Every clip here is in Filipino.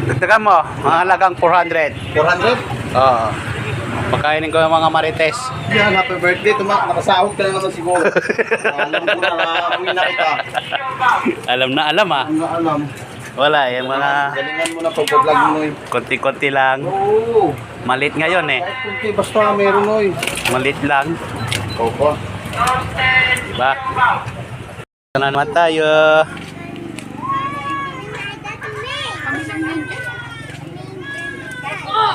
Dagdagan mo, mga halagang 400. 400? Oo. Pagkainin ko yung mga marites. Yan, happy birthday. Nakasahod ka na naman siguro. Alam ko na, uwi na kita. Alam na alam ah. Ang alam. Wala, yung mga Galingan mo na pag-vlog mo eh. konti-konti lang. Oo. Malit ngayon eh. Kahit kunti, basta meron oy. Malit lang. Opo. Diba? Ito na naman tayo.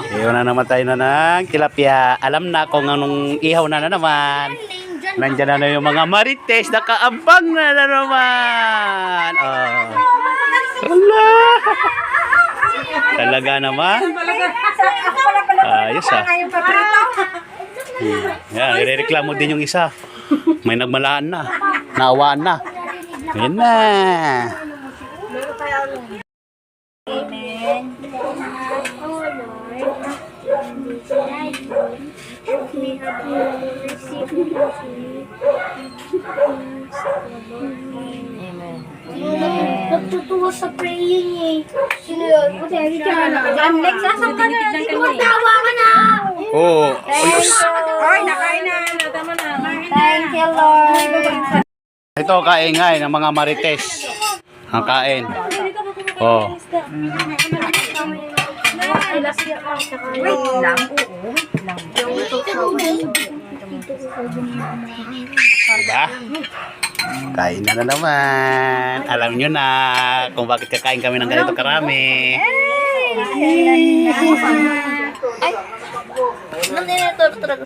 Iyon na naman tayo na ng tilapia. Alam na kung anong ihaw na naman. Nandiyan na yung mga marites. Nakaabang na naman. Oh. Wala. Talaga naman. Ayos ah. Yan, irereklamo din yung isa. May nagmalaan na. Naawaan na. Yan na. Amen. Oh Lord, may have you received Amen. Nagtutuwa sa praying eh. Sino yun? Kasi ka na. Alex, sasang ka na. Tawa ka na. Oh. Ay, nakain na. Tama na. Thank you, Lord. Ito kaingay ng mga marites. Ang kain. Oh. Wait lang. Diba? Kain na naman. Alam nyo na kung bakit kakain kami ng ganito karami. Ay, nandito talaga.